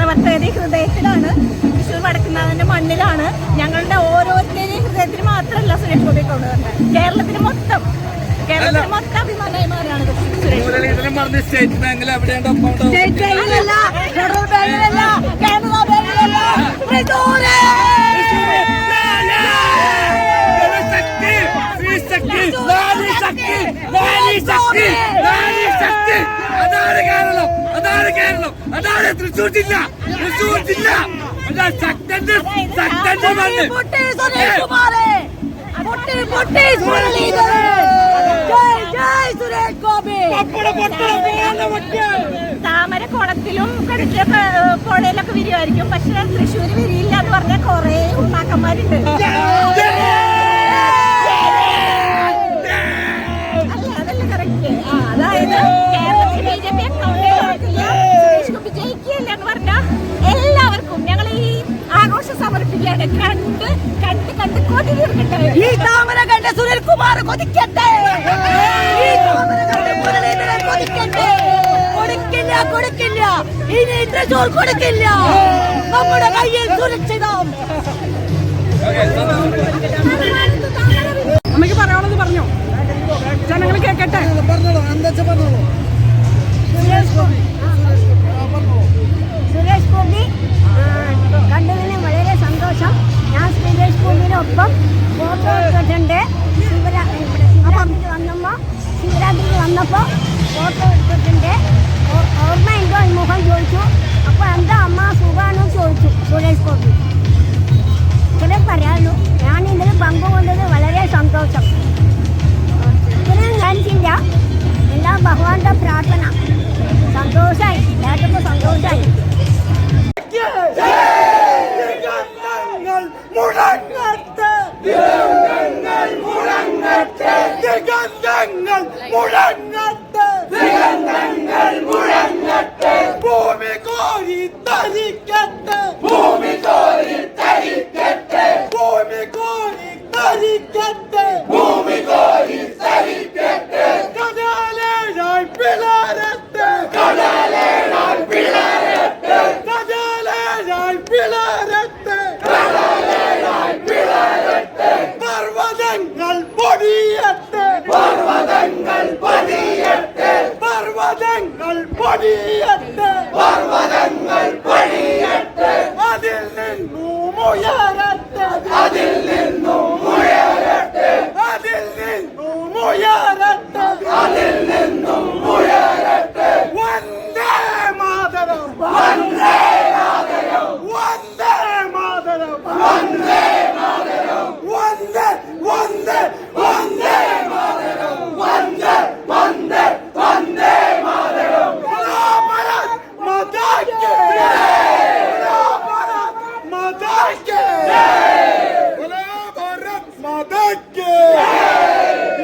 പ്രവർത്തകരുടെ ഹൃദയത്തിലാണ്. തൃശ്ശൂർ വടക്കുന്നാഥന്റെ മണ്ണിലാണ്. ഞങ്ങളുടെ ഓരോരുത്തരുടെയും ഹൃദയത്തിന് മാത്രമല്ല സുരേഷ് ഗോപി കൊണ്ടുവന്നത്, കേരളത്തിന് മൊത്തം അഭിമാനമായി മാറിയാണ് സുരേഷ് ഗോപി. സ്റ്റേറ്റ് ബാങ്കിൽ എവിടെയുണ്ട്? സ്റ്റേറ്റ് ബാങ്കിലല്ല, ഫെഡറൽ ബാങ്കിലല്ല, കാനറ ബാങ്കിലല്ല, അതാണ് തൃശ്ശൂർ ജില്ല. താമരക്കുളത്തിലും കിടക്കിയ പുഴയിലൊക്കെ വിരിവായിരിക്കും, പക്ഷെ തൃശ്ശൂര് വിരിയില്ല എന്ന് പറഞ്ഞ കൊറേ ഉണ്ണാക്കന്മാരുണ്ട്. അതല്ല കറക്റ്റ്. അതായത് കേരളത്തിൽ BJP അക്കൗണ്ട് തുറക്കില്ല, സുരേഷ് ഗോപി ജയിക്കില്ല എന്ന് പറഞ്ഞാൽ എല്ലാവർക്കും ഞങ്ങൾ ഈ ആഘോഷം സമർപ്പിക്കുകയാണ്. കണ്ട് കണ്ട് കണ്ട് കൊതി തീർക്കട്ടെ. ഈ താമര കണ്ട സുനിൽകുമാർ കൊതിക്കട്ടെ. ഈ താമര കണ്ട മുരളീധരൻ കൊതിക്കട്ടെ. കൊടുക്കില്ല, കൊടുക്കില്ല, ഇനി തൃശ്ശൂർ കൊടുക്കില്ല. നമ്മുടെ കയ്യിൽ സുരക്ഷിതം. അമ്മയ്ക്ക് പറയാനുള്ളത് പറഞ്ഞോ, ജനങ്ങൾ കേൾക്കട്ടെ. സുരേഷ് ഗോപി കണ്ടതിന് വളരെ സന്തോഷം. ഞാൻ സുരേഷ് ഗോപിയോടൊപ്പം ഫോട്ടോ എടുത്തിട്ടുണ്ട്. ശിവരാത്രിക്ക് വന്നപ്പോൾ ഫോട്ടോ എടുത്തിട്ടുണ്ട്. ഓർമ്മയുണ്ടോ ഈ മുഖം ചോദിച്ചു. അപ്പോൾ എന്താ അമ്മ സുഖമാണോ ചോദിച്ചു സുരേഷ് ഗോപി. ഇത്രയും പറയാനുള്ളൂ. ഞാൻ ഇതിൽ പങ്കുകൊണ്ടത് വളരെ സന്തോഷം. ഇത്രയും കാണിച്ചില്ല. എല്ലാം ഭഗവാന്റെ പ്രാർത്ഥന. സന്തോഷമായി, കേട്ടപ്പോൾ സന്തോഷമായി. ഭൂമി കോരി തരിക്കട്ടെ, ഭൂമി കോരി തരിക്കട്ടെ, ഭൂമി കോരി തരിക്കട്ടെ, ഭൂമി കോരി തരിക്കട്ടെ. കടലേഴായി പിളരട്ടെ, കടലേഴായി പിളരട്ടെ, കടലേഴായി പിളരട്ടെ, കടലേഴായി പിളരട്ടെ. പർവ്വതങ്ങൾ പൊടിയട്ടെ, പർവ്വതങ്ങൾ പൊടിയട്ടെ, പർവ്വതങ്ങൾ പൊടിയട്ടെ, പർവ്വതങ്ങൾ പൊടിയട്ടെ. അതിൽ നിന്നും ഉയരട്ടെ, അതിൽ നിന്നും ഉയരട്ടെ, അതിൽ നിന്നും ഉയരട്ടെ, അതിൽ നിന്നും ഉയരട്ടെ. വന്ദേ മാതരം, വന്ദേ മാതരം, വന്ദേ മാതരം, വന്ദേ മാതരം, വന്ദേ വന്ദേ വന്ദേ മാതരം, വന്ദേ വന്ദേ വന്ദേ മാതരം. ഭാരത് മാതാ കി ജയ്, ഭാരത് മാതാ കി ജയ്, ഭാരത് മാതാ കി ജയ്.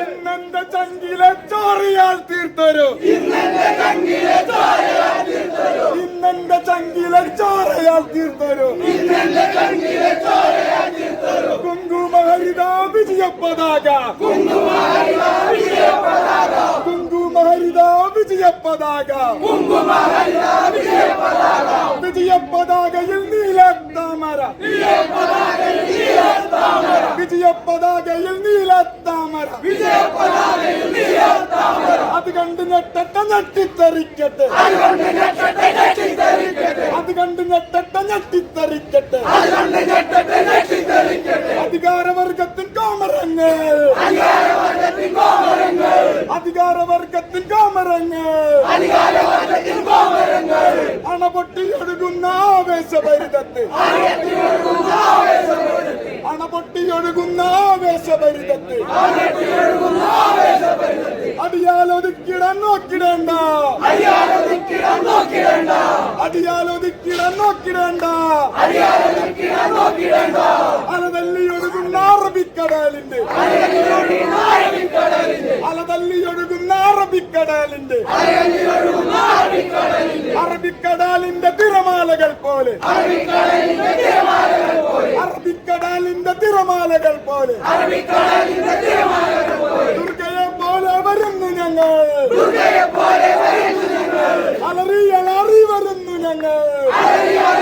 ഇന്നെന്റെ ചങ്കിലെ ചോറിയാൽ തീർത്തൊരു, ഇന്നെന്റെ ചങ്കിലെ ചോറയാൽ തീർത്തൊരു, ഇന്നെന്റെ ചങ്കിലെ ചോറയാൽ തീർത്തൊരു, ഇന്നെന്റെ ചങ്കിലെ ചോറയാൽ തീർത്തൊരു. കുങ്കുമഹരിത വിജയ പതാക, കുങ്കുമഹരിത വിജയ പതാക, കുങ്കുമഹരിത വിജയ പതാക, കുങ്കുമഹരിത വിജയ പതാക. വിജയ പതാകയിൽ നീലത്താമര, വിജയ പതാകയിൽ നീലത്താമര, വിജയ പതാകയിൽ നീലത്താമര, വിജയ പതാകയിൽ നീലത്താമര. അത് കണ്ട് ഞെട്ടട്ടെ ഞെട്ടിത്തെറിക്കട്ടെ, അത് കണ്ട് ഞെട്ടട്ടെ ഞെട്ടിത്തെറിക്കട്ടെ, അത് കണ്ട് ഞെട്ടട്ടെ ഞെട്ടിത്തെറിക്കട്ടെ, അത് കണ്ട് ഞെട്ടട്ടെ ഞെട്ടിത്തെറിക്കട്ടെ. അധികാരവർഗത്തിൻ കോമരങ്ങൾ, അധികാരവർഗത്തിൻ കോമരങ്ങൾ, അധികാരവർഗത്തിൻ കോമരങ്ങൾ, അധികാരവർഗത്തിൻ കോമരങ്ങൾ. അണപൊട്ടിയൊഴുകുന്ന ആവേശഭരിതത്ത്, അണപൊട്ടിയൊഴുകുന്ന ആവേശഭരിതത്ത്, അണപൊട്ടിയൊഴുകുന്ന ആവേശഭരിതത്ത്, അണപൊട്ടിയൊഴുകുന്ന ആവേശഭരിതത്ത്. അടിയാലൊതുക്കിടാൻ നോക്കിടേണ്ട, അടിയാലൊതുക്കിടാൻ നോക്കിടേണ്ട, അടിയാലൊതുക്കിടാൻ നോക്കിടേണ്ട, അടിയാലൊതുക്കിടാൻ നോക്കിടേണ്ട. അലതല്ലിയൊഴുകുന്ന അറബിക്കടലിന്റെ, അലതല്ലിയൊഴുകുന്ന അറബിക്കടലിന്റെ, അലതല്ലിയൊഴുകുന്ന അറബിക്കടലിന്റെ, അലതല്ലിയൊഴുകുന്ന അറബിക്കടലിന്റെ. അറബിക്കടലിന്റെ തിരമാലകൾ പോലെ, അറബിക്കടലിന്റെ തിരമാലകൾ പോലെ, അറബിക്കടലിന്റെ തിരമാലകൾ പോലെ, അറബിക്കടലിന്റെ തിരമാലകൾ പോലെ. ദുർഗയെ പോലെ വരുന്നു ഞങ്ങൾ, ദുർഗയെ പോലെ വരുന്നു ഞങ്ങൾ. അലറിയലറി വരുന്നു ഞങ്ങൾ, അലറിയലറി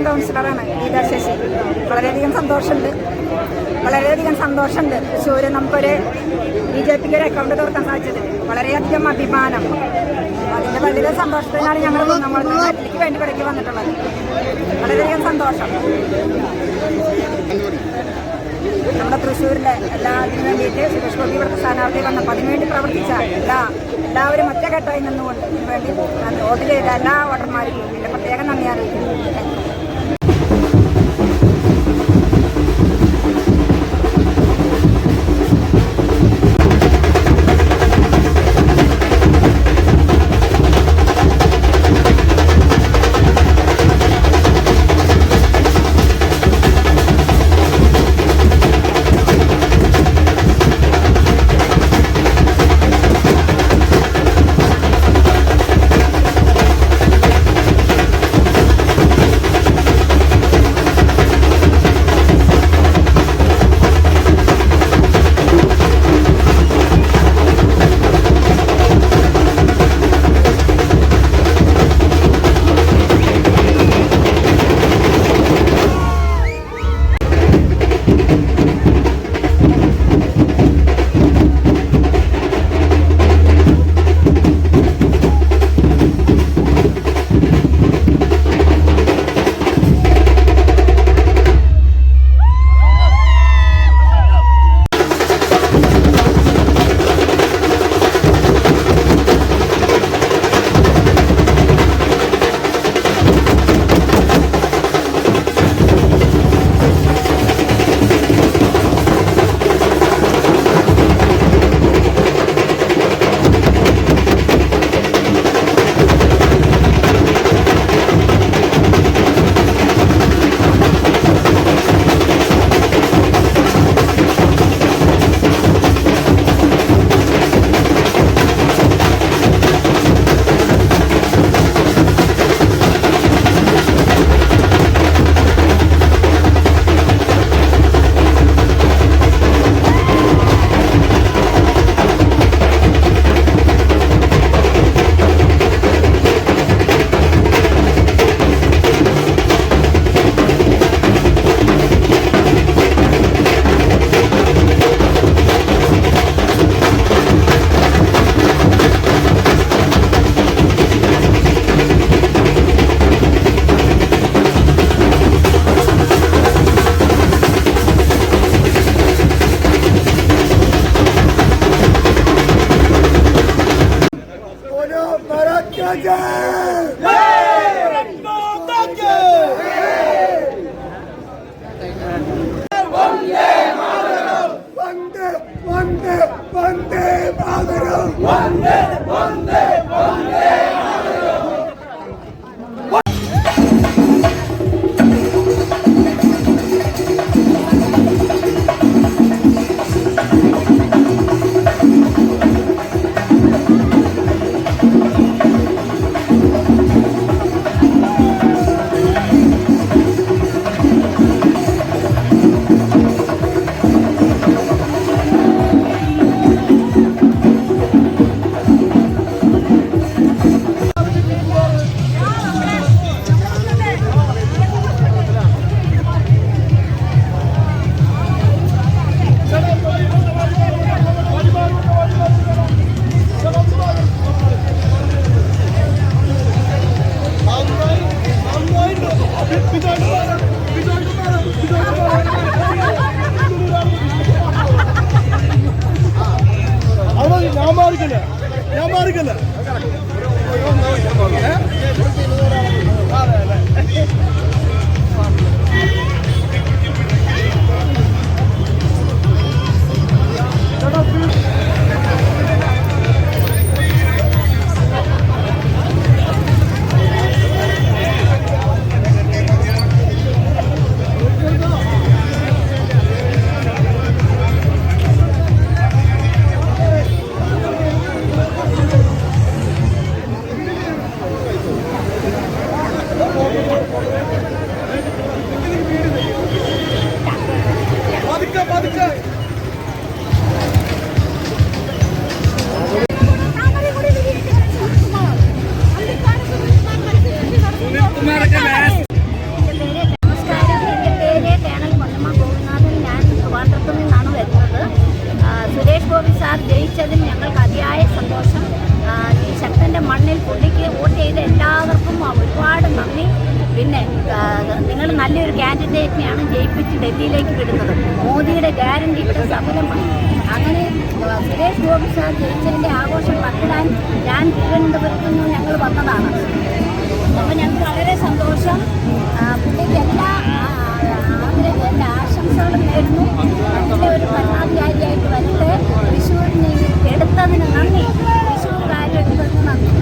കൗൺസിലറാണ് ഗീതാ ശശി. വളരെയധികം സന്തോഷമുണ്ട്. തൃശ്ശൂർ നമുക്കൊരു BJPക്ക് ഒരു അക്കൗണ്ട് തുറക്കാൻ സാധിച്ചത് വളരെയധികം അഭിമാനം. അതിൻ്റെ വലിയ സന്തോഷത്തിനാണ് ഞങ്ങൾ നാട്ടിലേക്ക് വേണ്ടി ഇവിടേക്ക് വന്നിട്ടുള്ളത്. വളരെയധികം സന്തോഷം. നമ്മുടെ തൃശ്ശൂരിലെ എല്ലാത്തിനും വേണ്ടിയിട്ട് സുരേഷ് ഗോപി ഇവിടുത്തെ സ്ഥാനാർത്ഥി വന്നപ്പോൾ അതിനുവേണ്ടി പ്രവർത്തിച്ച എല്ലാവരും ഒറ്റക്കെട്ടായി നിന്നുകൊണ്ട് ഇതിനുവേണ്ടി വോട്ട് ചെയ്ത എല്ലാ വോട്ടർമാർക്കും എൻ്റെ പ്രത്യേകം നന്ദി അറിയിക്കുന്നു. ഞാൻ മാറിക്കല്ല ഞങ്ങൾ നല്ലൊരു കാൻഡിഡേറ്റിനെയാണ് ജയിപ്പിച്ച് ഡൽഹിയിലേക്ക് വിടുന്നത്. മോദിയുടെ ഗ്യാരണ്ടി ഇവിടെ സഫലമായി. അങ്ങനെ സുരേഷ് ഗോപി സാർ ജയിച്ചതിൻ്റെ ആഘോഷം പങ്കിടാൻ ഞാൻ തിരുവനന്തപുരത്ത് നിന്ന് ഞങ്ങൾ വന്നതാണ്. അപ്പോൾ ഞങ്ങൾക്ക് വളരെ സന്തോഷം. പുള്ളിക്ക് എല്ലാ ആശംസകളും നേരുന്നു. നല്ലൊരു ഭരണാധികാരിയായിട്ട് വരട്ടെ. തൃശ്ശൂരിനെ എടുത്തതിന് നന്ദി. തൃശ്ശൂർകാരെ എടുത്തതിന് നന്ദി.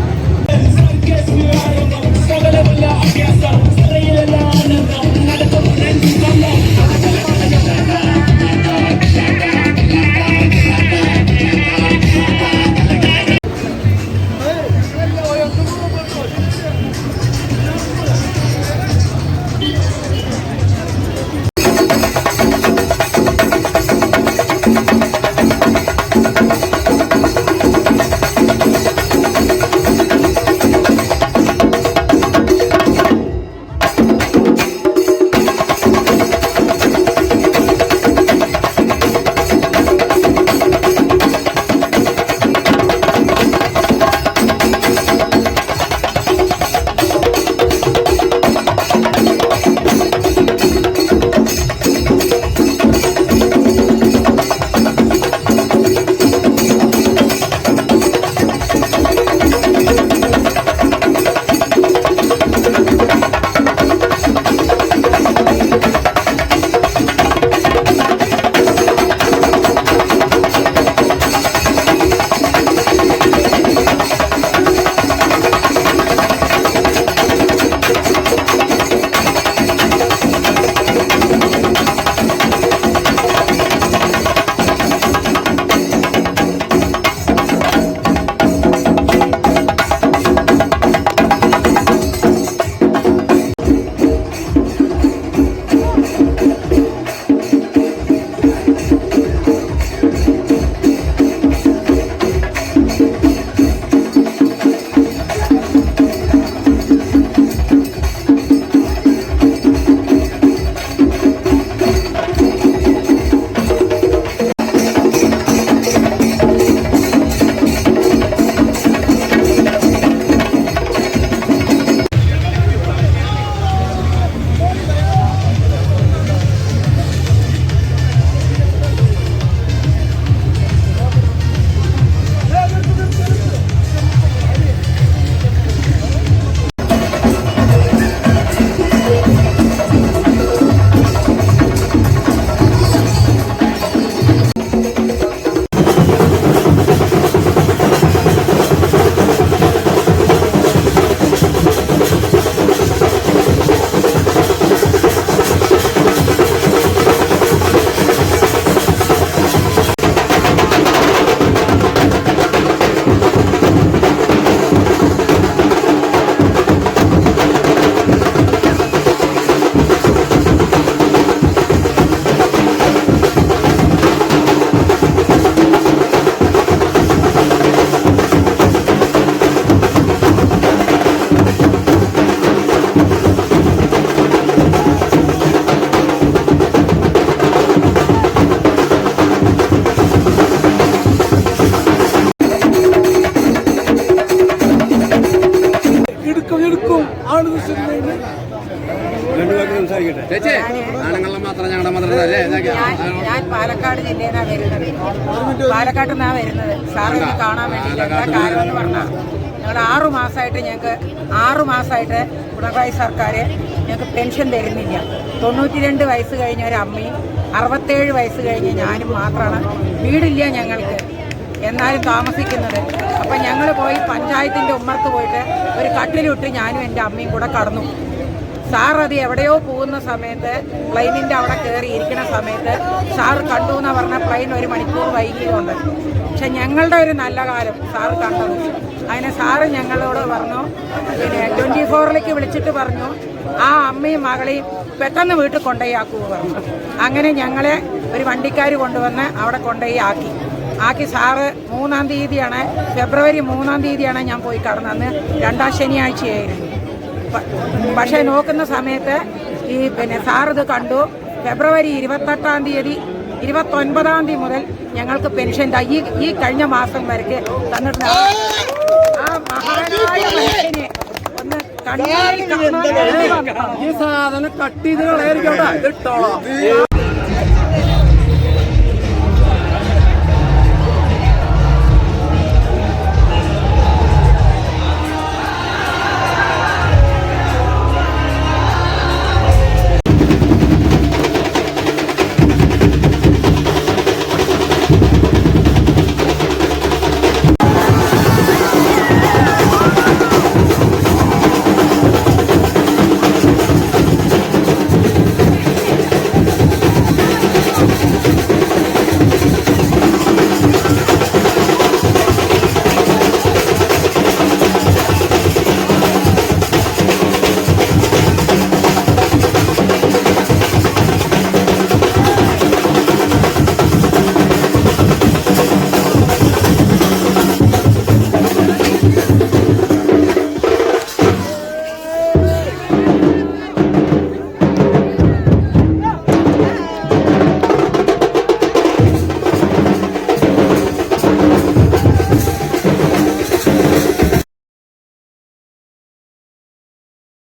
ഞാൻ പാലക്കാട് ജില്ലയിലാണ് വരുന്നത്. പാലക്കാട്ടിൽ നിന്നാണ് വരുന്നത്. സാറിനെ കാണാൻ വേണ്ടി എന്താ കാരണം എന്ന് പറഞ്ഞാൽ ഞങ്ങൾ 6 മാസമായിട്ട് പിണറായി സർക്കാർ ഞങ്ങൾക്ക് പെൻഷൻ തരുന്നില്ല. 92 വയസ്സ് കഴിഞ്ഞ ഒരു അമ്മയും 67 വയസ്സ് കഴിഞ്ഞ് ഞാനും മാത്രമാണ്. വീടില്ല ഞങ്ങൾക്ക്, എന്നാലും താമസിക്കുന്നത്. അപ്പം ഞങ്ങൾ പോയി പഞ്ചായത്തിൻ്റെ ഉമ്മർത്ത് പോയിട്ട് ഒരു കട്ടിലിട്ട് ഞാനും എൻ്റെ അമ്മയും കൂടെ കടന്നു. സാർ അത് എവിടെയോ പോകുന്ന സമയത്ത് പ്ലെയിനിൻ്റെ അവിടെ കയറി ഇരിക്കുന്ന സമയത്ത് സാർ കണ്ടു എന്ന് പറഞ്ഞ പ്ലെയിൻ 1 മണിക്കൂർ വൈകിയുണ്ട്. പക്ഷെ ഞങ്ങളുടെ ഒരു നല്ല കാലം സാർ കണ്ടത്. അതിന് സാറ് ഞങ്ങളോട് പറഞ്ഞു, പിന്നെ 24ലേക്ക് വിളിച്ചിട്ട് പറഞ്ഞു ആ അമ്മയും മകളെയും പെട്ടെന്ന് വീട്ടിൽ കൊണ്ടുപോയി ആക്കുമെന്ന് പറഞ്ഞു. അങ്ങനെ ഞങ്ങളെ ഒരു വണ്ടിക്കാർ കൊണ്ടുവന്ന് അവിടെ കൊണ്ടുപോയി ആക്കി സാറ് 3-ാം തീയതിയാണ്, ഫെബ്രുവരി 3-ാം തീയതിയാണ് ഞാൻ പോയി കടന്നത്. അന്ന് 2ാം ശനിയാഴ്ചയായിരുന്നു. പക്ഷേ നോക്കുന്ന സമയത്ത് പിന്നെ സാറിത് കണ്ടു. ഫെബ്രുവരി 28-ാം തീയതി 29-ാം തീയതി മുതൽ ഞങ്ങൾക്ക് പെൻഷൻ ഈ കഴിഞ്ഞ മാസം വരെ തന്നിട്ടുണ്ട്. ആ മഹാനായ മനുഷ്യനെ ഒന്ന് ഈ സാധനം കട്ട് ചെയ്ത് കളയായിരിക്കട്ടെ ഇട്ടോളാം.